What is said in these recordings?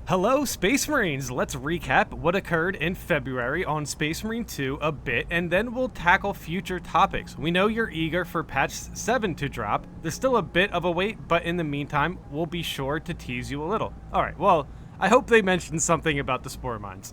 Hello, Space Marines! Let's recap what occurred in February on Space Marine 2 a bit, and then we'll tackle future topics. We know you're eager for patch 7 to drop. There's still a bit of a wait, but in the meantime, we'll be sure to tease you a little. Alright, well, I hope they mentioned something about the Spore Mines.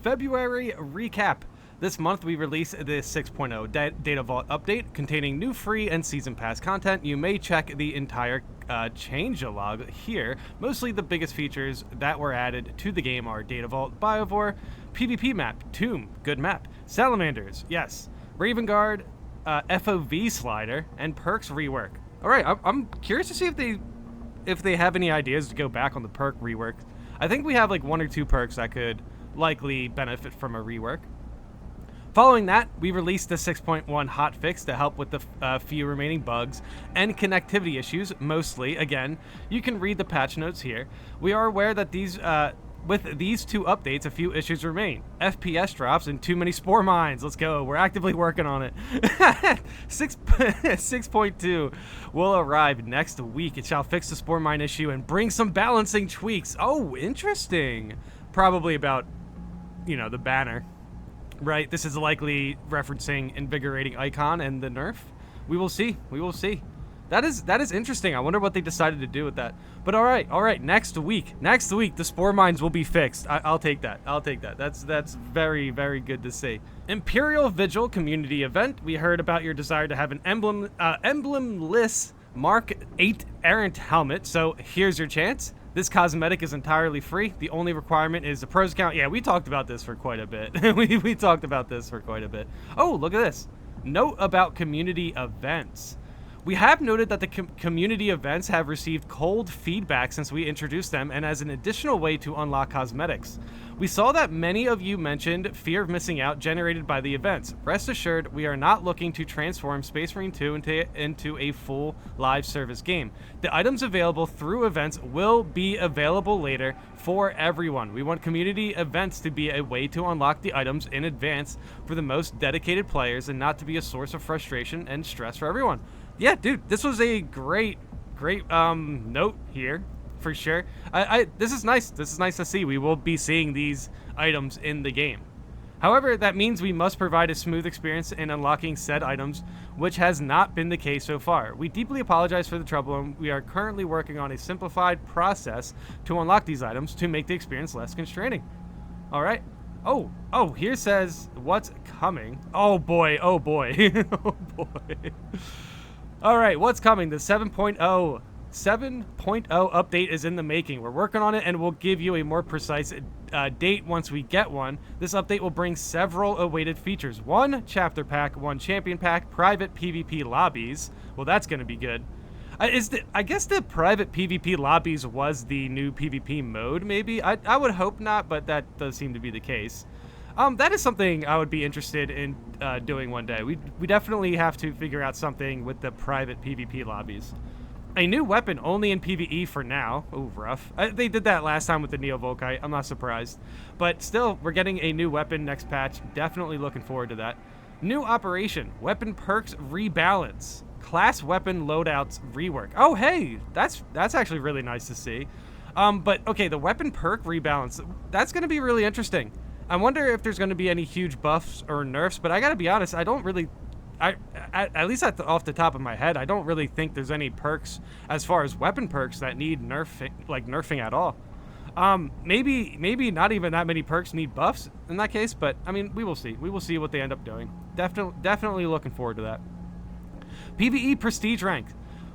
February recap. This month we release the 6.0 Data Vault update containing new free and season pass content. You may check the entire changelog here. Mostly the biggest features that were added to the game are Data Vault, Biovore, PvP map, Tomb, good map, Salamanders, yes, Raven Guard, FOV slider, and perks rework. Alright, I'm curious to see if they have any ideas to go back on the perk rework. I think we have like 1 or 2 perks that could likely benefit from a rework. Following that, we released the 6.1 hotfix to help with the few remaining bugs and connectivity issues, mostly. Again, you can read the patch notes here. We are aware that with these 2 updates, a few issues remain. FPS drops and too many spore mines. Let's go. We're actively working on it. 6.2 will arrive next week. It shall fix the spore mine issue and bring some balancing tweaks. Oh, interesting. Probably about, the banner. Right, this is likely referencing Invigorating Icon and the nerf. We will see. We will see. That is interesting. I wonder what they decided to do with that. But all right. Next week, the spore mines will be fixed. I'll take that. That's very, very good to see. Imperial Vigil community event. We heard about your desire to have an emblemless Mark 8 errant helmet. So here's your chance. This cosmetic is entirely free. The only requirement is the pros count. Yeah, we talked about this for quite a bit. we talked about this for quite a bit. Oh, look at this. Note about community events. We have noted that the community events have received cold feedback since we introduced them and as an additional way to unlock cosmetics. We saw that many of you mentioned fear of missing out generated by the events. Rest assured, we are not looking to transform Space Marine 2 into a full live service game. The items available through events will be available later for everyone. We want community events to be a way to unlock the items in advance for the most dedicated players and not to be a source of frustration and stress for everyone. Yeah, dude, this was a great note here, for sure. This is nice. This is nice to see. We will be seeing these items in the game. However, that means we must provide a smooth experience in unlocking said items, which has not been the case so far. We deeply apologize for the trouble, and we are currently working on a simplified process to unlock these items to make the experience less constraining. All right. Oh, here says what's coming. Oh boy. Oh boy. All right, what's coming? The 7.0 update is in the making. We're working on it, and we'll give you a more precise date once we get one. This update will bring several awaited features. 1 chapter pack, 1 champion pack, private PvP lobbies. Well, that's going to be good. I guess the private PvP lobbies was the new PvP mode, maybe? I would hope not, but that does seem to be the case. That is something I would be interested in doing one day. We definitely have to figure out something with the private PvP lobbies. A new weapon only in PvE for now. Oh, rough. They did that last time with the Neo-Volkite. I'm not surprised. But still, we're getting a new weapon next patch. Definitely looking forward to that. New operation. Weapon perks rebalance. Class weapon loadouts rework. Oh, hey! That's actually really nice to see. But, okay, the weapon perk rebalance. That's going to be really interesting. I wonder if there's going to be any huge buffs or nerfs, but I gotta be honest, I don't really, at least off the top of my head, I don't really think there's any perks as far as weapon perks that need nerfing at all. Maybe not even that many perks need buffs in that case, but I mean, we will see. We will see what they end up doing. Definitely looking forward to that. PvE prestige rank.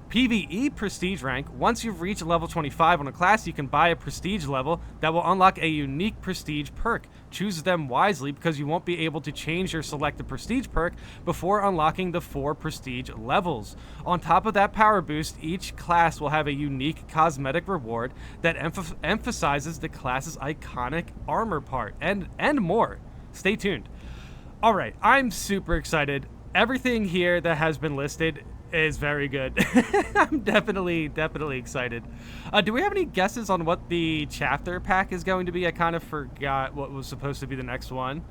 PvE prestige rank. Once you've reached level 25 on a class, you can buy a prestige level that will unlock a unique prestige perk. Choose them wisely because you won't be able to change your selected prestige perk before unlocking the 4 prestige levels. On top of that power boost, each class will have a unique cosmetic reward that emphasizes the class's iconic armor part and more. Stay tuned. All right, I'm super excited. Everything here that has been listed is very good. I'm definitely excited. Do we have any guesses on what the chapter pack is going to be? I kind of forgot what was supposed to be the next one.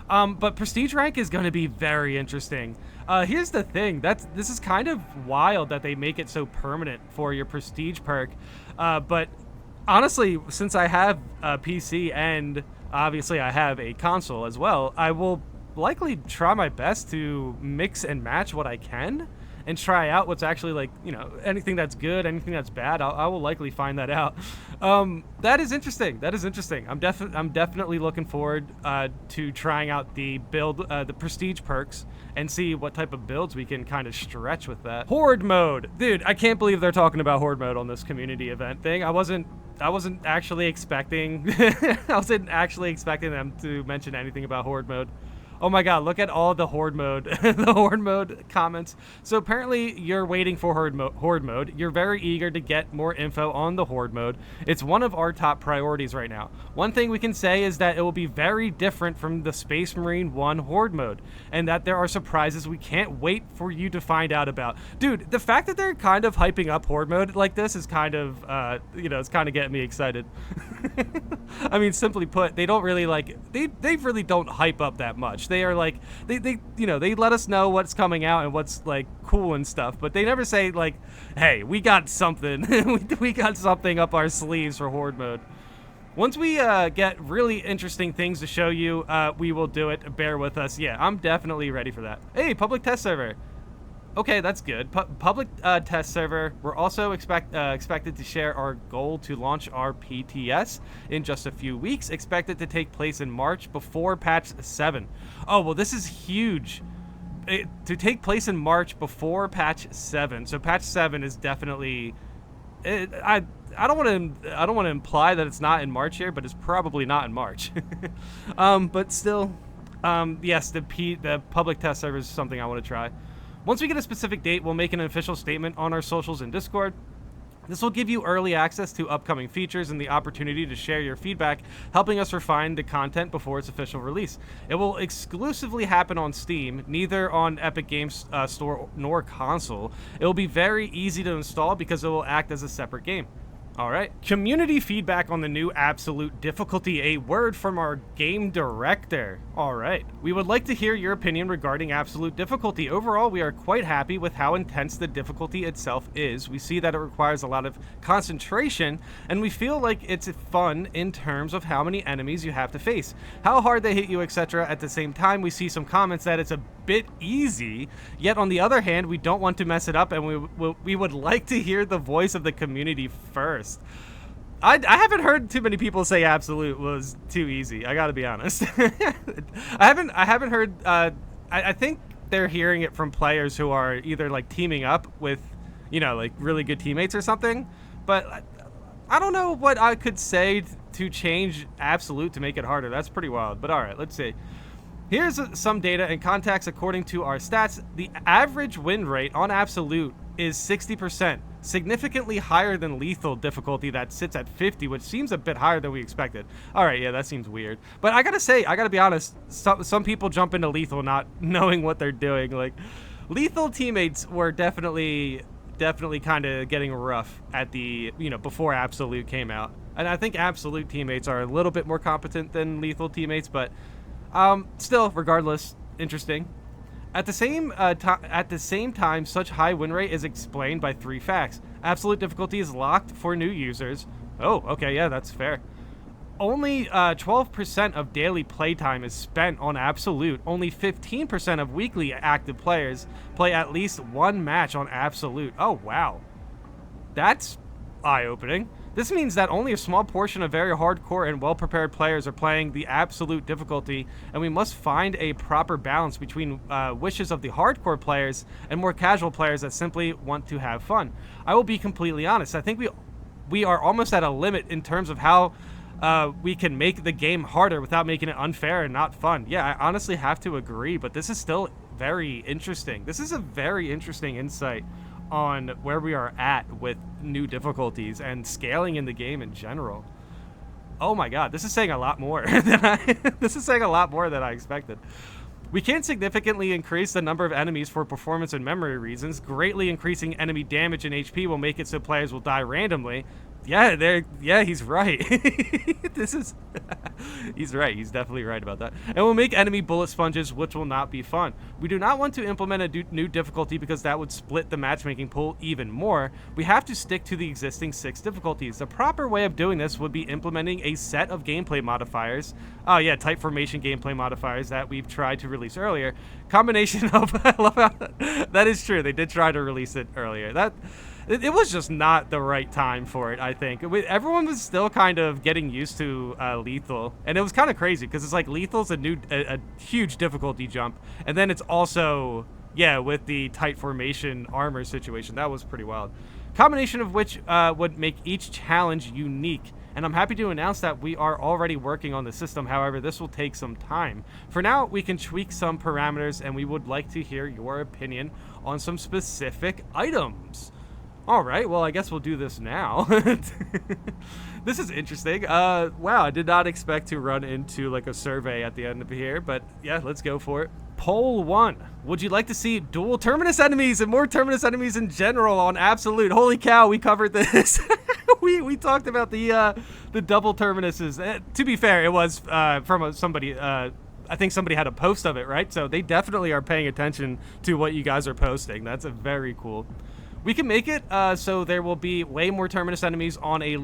But prestige rank is going to be very interesting. Here's the thing. This is kind of wild that they make it so permanent for your prestige perk. But Honestly, since I have a PC and obviously I have a console as well, I will likely try my best to mix and match what I can and try out what's actually, like, you know, anything that's good, anything that's bad. I will likely find that out. That is interesting. That is interesting. I'm definitely looking forward to trying out the build, the prestige perks, and see what type of builds we can kind of stretch with that. Horde mode, dude. I can't believe they're talking about horde mode on this community event thing. I wasn't actually expecting I wasn't actually expecting them to mention anything about horde mode. Oh my god, look at all the horde mode the horde mode comments. So apparently you're waiting for horde mode. You're very eager to get more info on the horde mode. It's one of our top priorities right now. One thing we can say is that it will be very different from the Space Marine 1 horde mode, and that there are surprises we can't wait for you to find out about. Dude, the fact that they're kind of hyping up horde mode like this is kind of you know, it's kind of getting me excited. I mean, simply put, they don't really like they really don't hype up that much. They are like they you know, they let us know what's coming out and what's like cool and stuff, but they never say like, hey, we got something we got something up our sleeves for horde mode. Once we get really interesting things to show you, we will do it. Bear with us. Yeah, I'm definitely ready for that. Hey, public test server. Okay, that's good. Public test server. We're also expected to share our goal to launch our PTS in just a few weeks. Expected to take place in March before patch 7. Oh, well, this is huge. To take place in March before patch 7. So patch 7 is definitely... I don't want to imply that it's not in March here, but it's probably not in March. But still, yes, the public test server is something I want to try. Once we get a specific date, we'll make an official statement on our socials and Discord. This will give you early access to upcoming features and the opportunity to share your feedback, helping us refine the content before its official release. It will exclusively happen on Steam, neither on Epic Games Store nor console. It will be very easy to install because it will act as a separate game. All right. Community feedback on the new absolute difficulty, a word from our game director. All right. We would like to hear your opinion regarding absolute difficulty. Overall, we are quite happy with how intense the difficulty itself is. We see that it requires a lot of concentration, and we feel like it's fun in terms of how many enemies you have to face, how hard they hit you, etc. At the same time, we see some comments that it's a bit easy, yet on the other hand, we don't want to mess it up, and we would like to hear the voice of the community first. I haven't heard too many people say absolute was too easy. I gotta be honest. I haven't heard. I think they're hearing it from players who are either like teaming up with, you know, like really good teammates or something. But I don't know what I could say to change absolute to make it harder. That's pretty wild. But all right, let's see. Here's some data and context. According to our stats, the average win rate on absolute is 60%, significantly higher than lethal difficulty that sits at 50, which seems a bit higher than we expected. All right, yeah, that seems weird. But I gotta be honest, some people jump into lethal not knowing what they're doing. Like, lethal teammates were definitely kind of getting rough at the, you know, before absolute came out. And I think absolute teammates are a little bit more competent than lethal teammates, but still, regardless, interesting. At the same time, such high win rate is explained by 3 facts. Absolute difficulty is locked for new users. Oh, okay, yeah, that's fair. Only 12% of daily playtime is spent on absolute. Only 15% of weekly active players play at least 1 match on absolute. Oh, wow. That's eye-opening. This means that only a small portion of very hardcore and well-prepared players are playing the absolute difficulty, and we must find a proper balance between wishes of the hardcore players and more casual players that simply want to have fun. I will be completely honest. I think we are almost at a limit in terms of how we can make the game harder without making it unfair and not fun. Yeah, I honestly have to agree, but this is still very interesting. This is a very interesting insight on where we are at with new difficulties and scaling in the game in general. Oh my god, this is saying a lot more than I expected. We can significantly increase the number of enemies for performance and memory reasons. Greatly increasing enemy damage and HP will make it so players will die randomly. Yeah, he's right. This is he's right. He's definitely right about that. And we'll make enemy bullet sponges, which will not be fun. We do not want to implement a new difficulty because that would split the matchmaking pool even more. We have to stick to the existing 6 difficulties. The proper way of doing this would be implementing a set of gameplay modifiers. Oh yeah, type formation gameplay modifiers that we've tried to release earlier. Combination of that is true. They did try to release it earlier. It was just not the right time for it, I think. Everyone was still kind of getting used to lethal, and it was kind of crazy because it's like lethal's a huge difficulty jump, and then it's also, yeah, with the tight formation armor situation. That was pretty wild. Combination of which would make each challenge unique. And I'm happy to announce that we are already working on the system. However, this will take some time. For now, we can tweak some parameters, and we would like to hear your opinion on some specific items. All right, well, I guess we'll do this now. This is interesting. Wow, I did not expect to run into like a survey at the end of here, but yeah, let's go for it. Poll 1. Would you like to see dual terminus enemies and more terminus enemies in general on Absolute? Holy cow, we covered this. we talked about the double terminuses. To be fair, it was from somebody. I think somebody had a post of it, right? So they definitely are paying attention to what you guys are posting. That's a very cool. We can make it so there will be way more terminus enemies on a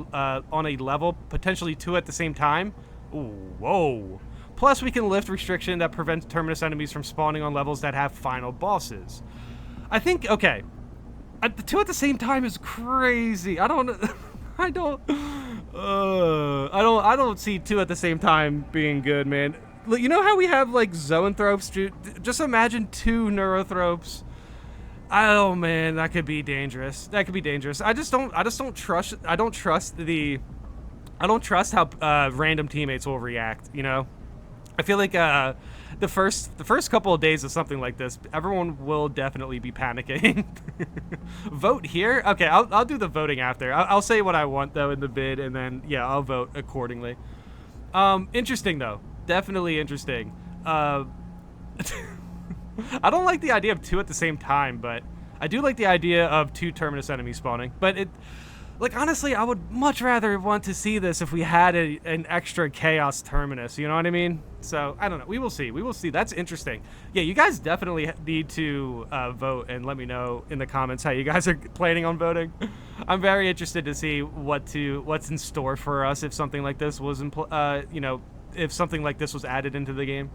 level, potentially 2 at the same time. Ooh, whoa. Plus, we can lift restriction that prevents terminus enemies from spawning on levels that have final bosses. I think, okay, the 2 at the same time is crazy. I don't see 2 at the same time being good, man. You know how we have like zoanthropes? Just imagine 2 neurothropes. Oh man, that could be dangerous. That could be dangerous. I don't trust how random teammates will react, you know? I feel like the first couple of days of something like this, everyone will definitely be panicking. Vote here? Okay, I'll do the voting after. I'll say what I want though in the bid, and then yeah, I'll vote accordingly. Interesting though. Definitely interesting. I don't like the idea of 2 at the same time, but I do like the idea of 2 terminus enemies spawning. But like honestly, I would much rather want to see this if we had an extra chaos terminus. You know what I mean? So I don't know. We will see. We will see. That's interesting. Yeah, you guys definitely need to vote and let me know in the comments how you guys are planning on voting. I'm very interested to see what's in store for us if something like this was if something like this was added into the game.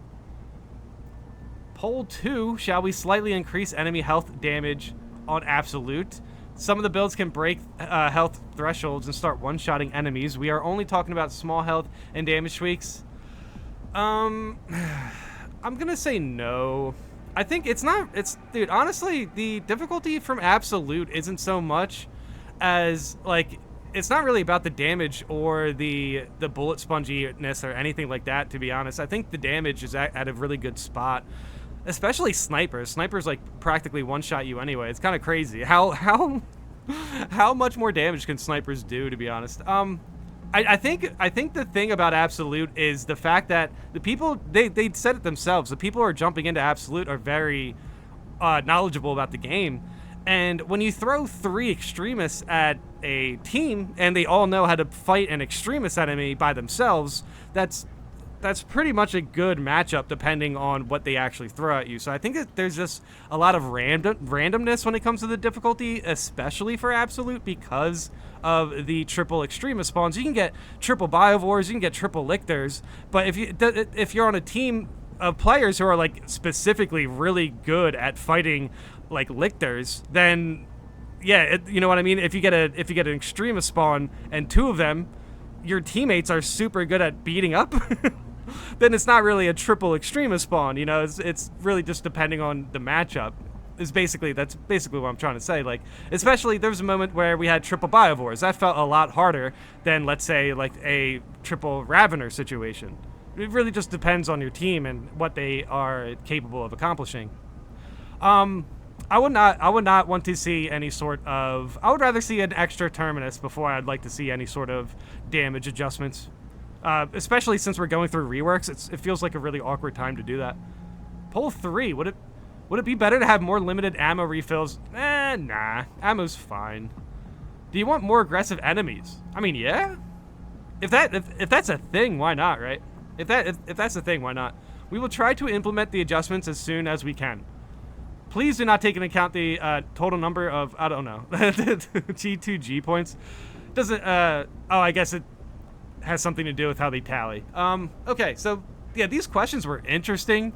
Poll 2, shall we slightly increase enemy health damage on Absolute? Some of the builds can break health thresholds and start one-shotting enemies. We are only talking about small health and damage tweaks. I'm gonna say no. I think dude, honestly, the difficulty from Absolute isn't so much as, like, it's not really about the damage or the bullet sponginess or anything like that, to be honest. I think the damage is at a really good spot. Especially snipers. Snipers like practically one-shot you anyway. It's kind of crazy. How much more damage can snipers do, to be honest? I think the thing about Absolute is the fact that the people they said it themselves. The people who are jumping into Absolute are very knowledgeable about the game. And when you throw 3 extremists at a team and they all know how to fight an extremist enemy by themselves, that's pretty much a good matchup depending on what they actually throw at you. So I think that there's just a lot of randomness when it comes to the difficulty, especially for Absolute because of the triple extremist spawns. You can get triple biovores, you can get triple lictors, but if you're on a team of players who are like specifically really good at fighting like lictors, then yeah, you know what I mean? If you get an extremist spawn and 2 of them, your teammates are super good at beating up, then it's not really a triple extremist spawn, you know? It's really just depending on the matchup. That's basically what I'm trying to say. Like, especially there was a moment where we had triple biovores. That felt a lot harder than, let's say, like a triple ravener situation. It really just depends on your team and what they are capable of accomplishing. I would not want to see any sort of... I would rather see an extra terminus before I'd like to see any sort of damage adjustments. Especially since we're going through reworks, it feels like a really awkward time to do that. Poll 3, would it be better to have more limited ammo refills? Nah. Ammo's fine. Do you want more aggressive enemies? I mean, yeah. If that's a thing, why not, right? If that's a thing, why not? We will try to implement the adjustments as soon as we can. Please do not take into account the total number of, I don't know, G2G points. Doesn't, oh, I guess it has something to do with how they tally. Okay, so, yeah, these questions were interesting.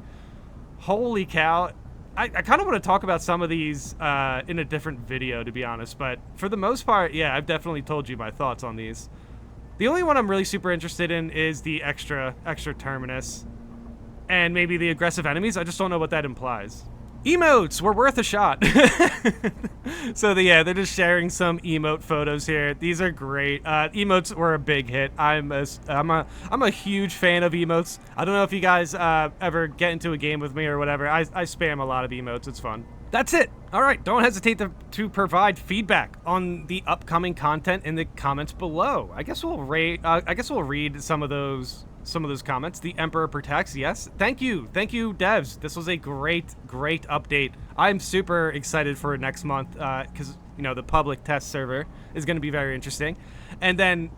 Holy cow. I kind of want to talk about some of these in a different video, to be honest, but for the most part, yeah, I've definitely told you my thoughts on these. The only one I'm really super interested in is the extra terminus, and maybe the aggressive enemies. I just don't know what that implies. Emotes were worth a shot. So yeah, they're just sharing some emote photos here. These are great. Emotes were a big hit. I'm a huge fan of emotes. I don't know if you guys ever get into a game with me or whatever. I spam a lot of emotes. It's fun. That's it. All right, don't hesitate to provide feedback on the upcoming content in the comments below. I guess we'll read some of those comments. The Emperor protects. Yes. Thank you, devs. This was a great update. I'm super excited for next month because the public test server is going to be very interesting, and then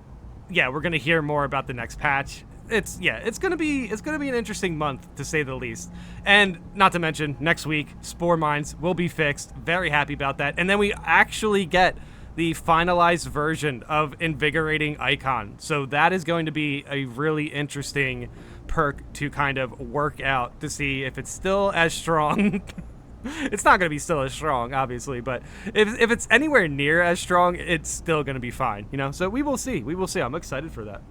yeah, we're going to hear more about the next patch. It's gonna be an interesting month, to say the least. And not to mention, next week, Spore Mines will be fixed. Very happy about that. And then we actually get the finalized version of Invigorating Icon. So that is going to be a really interesting perk to kind of work out to see if it's still as strong. It's not going to be still as strong, obviously, but if it's anywhere near as strong, it's still going to be fine, So we will see. I'm excited for that.